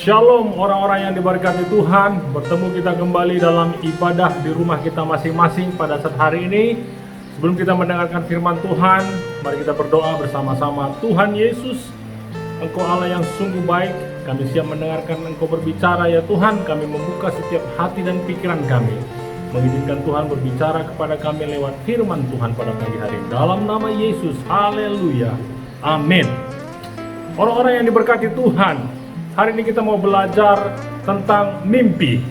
Shalom orang-orang yang diberkati Tuhan. Bertemu kita kembali dalam ibadah di rumah kita masing-masing pada saat hari ini. Sebelum kita mendengarkan firman Tuhan, mari kita berdoa bersama-sama. Tuhan Yesus, Engkau Allah yang sungguh baik. Kami siap mendengarkan Engkau berbicara ya Tuhan. Kami membuka setiap hati dan pikiran kami, mengizinkan Tuhan berbicara kepada kami lewat firman Tuhan pada pagi hari. Dalam nama Yesus, haleluya, amin. Orang-orang yang diberkati Tuhan, hari ini kita mau belajar tentang mimpi.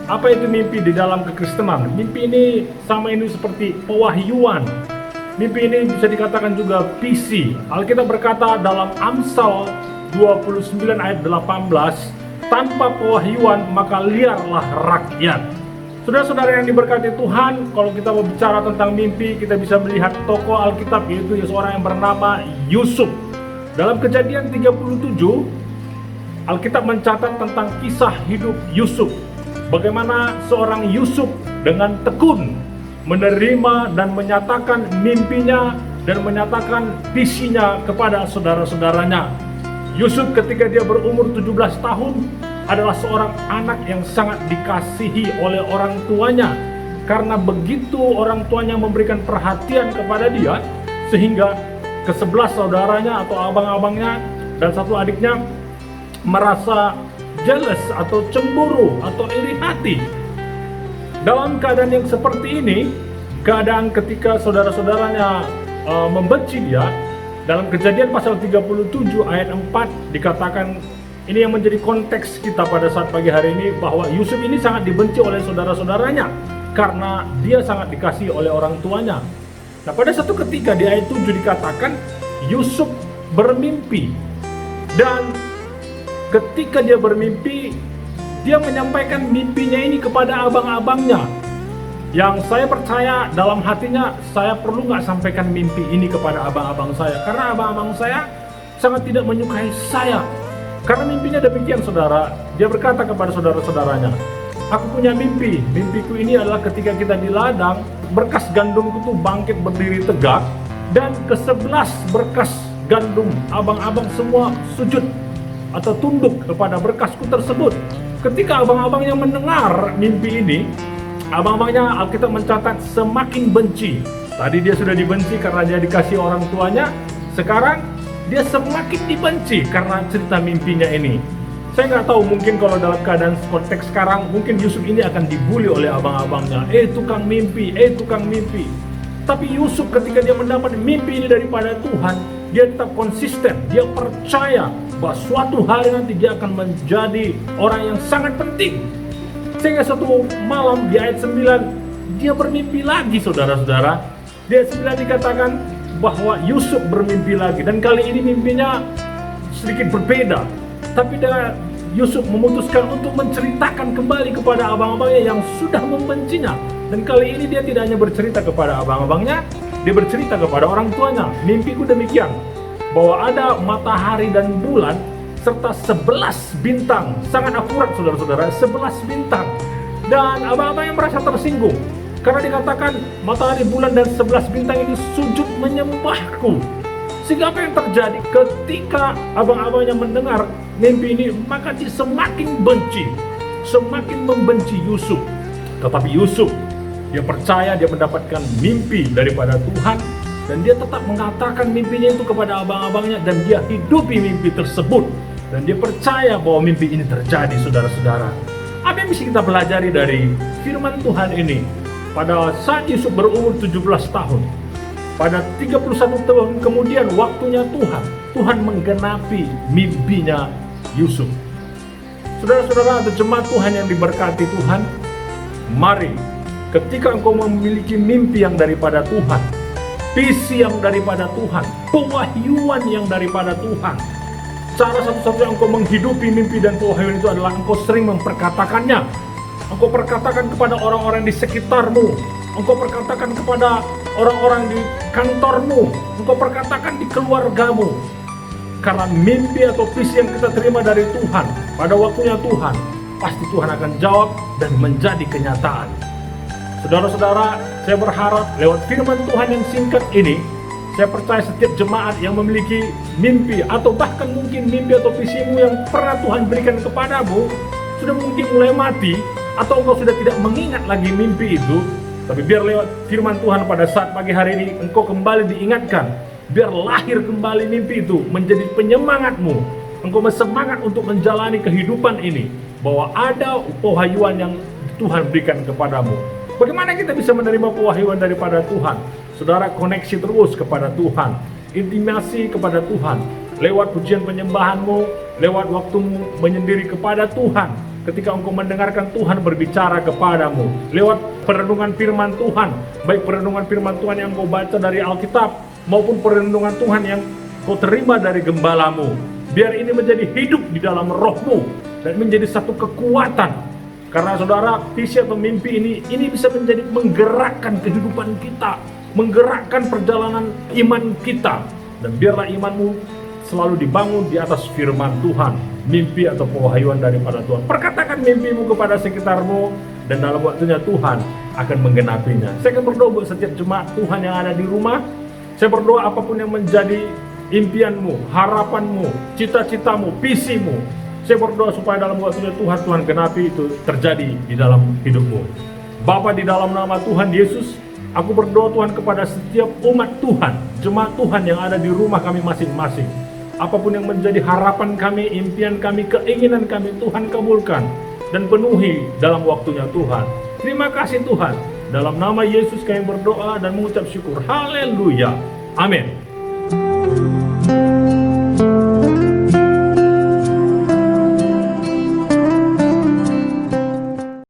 Apa itu mimpi di dalam kekristenan? Mimpi ini sama ini seperti pewahyuan. Mimpi ini bisa dikatakan juga visi. Alkitab berkata dalam Amsal 29 ayat 18, tanpa pewahyuan maka liarlah rakyat. Saudara-saudara yang diberkati Tuhan, kalau kita mau bicara tentang mimpi, kita bisa melihat tokoh Alkitab, yaitu seorang yang bernama Yusuf. Dalam Kejadian 37, Alkitab mencatat tentang kisah hidup Yusuf. Bagaimana seorang Yusuf dengan tekun menerima dan menyatakan mimpinya dan menyatakan visinya kepada saudara-saudaranya. Yusuf ketika dia berumur 17 tahun adalah seorang anak yang sangat dikasihi oleh orang tuanya. Karena begitu orang tuanya memberikan perhatian kepada dia, sehingga ke-11 saudaranya atau abang-abangnya dan satu adiknya merasa jealous atau cemburu atau iri hati. Dalam keadaan yang seperti ini, keadaan ketika saudara-saudaranya membenci dia, dalam Kejadian pasal 37 ayat 4 dikatakan, ini yang menjadi konteks kita pada saat pagi hari ini, bahwa Yusuf ini sangat dibenci oleh saudara-saudaranya karena dia sangat dikasihi oleh orang tuanya. Nah, pada satu ketika di ayat 7 dikatakan Yusuf bermimpi, dan ketika dia bermimpi, dia menyampaikan mimpinya ini kepada abang-abangnya. Yang saya percaya dalam hatinya, saya perlu nggak sampaikan mimpi ini kepada abang-abang saya, karena abang-abang saya sangat tidak menyukai saya. Karena mimpinya demikian, saudara. Dia berkata kepada saudara-saudaranya, aku punya mimpi. Mimpiku ini adalah ketika kita di ladang, berkas gandumku tuh bangkit berdiri tegak, dan ke-11 berkas gandum abang-abang semua sujud atau tunduk kepada berkasku tersebut. Ketika abang-abangnya mendengar mimpi ini, abang-abangnya Alkitab mencatat semakin benci. Tadi dia sudah dibenci karena dia dikasih orang tuanya, sekarang dia semakin dibenci karena cerita mimpinya ini. Saya nggak tahu, mungkin kalau dalam keadaan konteks sekarang, mungkin Yusuf ini akan dibully oleh abang-abangnya. Tukang mimpi, tukang mimpi. Tapi Yusuf ketika dia mendapat mimpi ini daripada Tuhan, dia tetap konsisten, dia percaya bahwa suatu hari nanti dia akan menjadi orang yang sangat penting. Sehingga suatu malam di ayat 9, dia bermimpi lagi, saudara-saudara. Di ayat 9 dikatakan bahwa Yusuf bermimpi lagi, dan kali ini mimpinya sedikit berbeda. Tapi Yusuf memutuskan untuk menceritakan kembali kepada abang-abangnya yang sudah membencinya. Dan kali ini dia tidak hanya bercerita kepada abang-abangnya, dia bercerita kepada orang tuanya. Mimpiku demikian, bahwa ada matahari dan bulan serta 11 bintang. Sangat akurat, saudara-saudara, 11 bintang. Dan abang-abangnya merasa tersinggung karena dikatakan matahari, bulan, dan 11 bintang ini sujud menyembahku. Sehingga apa yang terjadi ketika abang-abangnya mendengar mimpi ini, maka dia semakin benci, semakin membenci Yusuf. Tetapi Yusuf, dia percaya dia mendapatkan mimpi daripada Tuhan, dan dia tetap mengatakan mimpinya itu kepada abang-abangnya, dan dia hidupi mimpi tersebut, dan dia percaya bahwa mimpi ini terjadi, saudara-saudara. Apa yang bisa kita pelajari dari firman Tuhan ini? Pada saat Yusuf berumur 17 tahun, pada 31 tahun kemudian waktunya Tuhan menggenapi mimpinya Yusuf. Saudara-saudara atau jemaat Tuhan yang diberkati Tuhan, mari ketika engkau memiliki mimpi yang daripada Tuhan, visi yang daripada Tuhan, pewahyuan yang daripada Tuhan, cara satu-satunya engkau menghidupi mimpi dan pewahyuan itu adalah engkau sering memperkatakannya. Engkau perkatakan kepada orang-orang di sekitarmu, engkau perkatakan kepada orang-orang di kantormu, engkau perkatakan di keluargamu. Karena mimpi atau visi yang kita terima dari Tuhan, pada waktunya Tuhan, pasti Tuhan akan jawab dan menjadi kenyataan. Saudara-saudara, saya berharap lewat firman Tuhan yang singkat ini, Saya percaya setiap jemaat yang memiliki mimpi atau bahkan mungkin mimpi atau visimu yang pernah Tuhan berikan kepadamu sudah mungkin mulai mati, atau engkau sudah tidak mengingat lagi mimpi itu. Tapi biar lewat firman Tuhan pada saat pagi hari ini engkau kembali diingatkan, biar lahir kembali mimpi itu menjadi penyemangatmu. Engkau bersemangat untuk menjalani kehidupan ini, bahwa ada pewahyuan yang Tuhan berikan kepadamu. Bagaimana kita bisa menerima pewahyuan daripada Tuhan? Saudara, koneksi terus kepada Tuhan, intimasi kepada Tuhan, lewat pujian penyembahanmu, lewat waktumu menyendiri kepada Tuhan. Ketika engkau mendengarkan Tuhan berbicara kepadamu, lewat perenungan firman Tuhan, baik perenungan firman Tuhan yang engkau baca dari Alkitab, maupun perenungan Tuhan yang kau terima dari gembalamu. Biar ini menjadi hidup di dalam rohmu, dan menjadi satu kekuatan. Karena saudara, visi atau mimpi ini bisa menjadi menggerakkan kehidupan kita, menggerakkan perjalanan iman kita. Dan biarlah imanmu selalu dibangun di atas firman Tuhan, mimpi atau pewahyuan daripada Tuhan. Perkatakan mimpimu kepada sekitarmu, dan dalam waktunya Tuhan akan menggenapinya. Saya akan berdoa buat setiap jemaat Tuhan yang ada di rumah. Saya berdoa apapun yang menjadi impianmu, harapanmu, cita-citamu, visimu, saya berdoa supaya dalam waktunya Tuhan genapi itu terjadi di dalam hidupmu. Bapa, di dalam nama Tuhan Yesus, aku berdoa Tuhan kepada setiap umat Tuhan, jemaat Tuhan yang ada di rumah kami masing-masing. Apapun yang menjadi harapan kami, impian kami, keinginan kami, Tuhan kabulkan dan penuhi dalam waktunya Tuhan. Terima kasih Tuhan. Dalam nama Yesus kami berdoa dan mengucap syukur. Haleluya. Amin.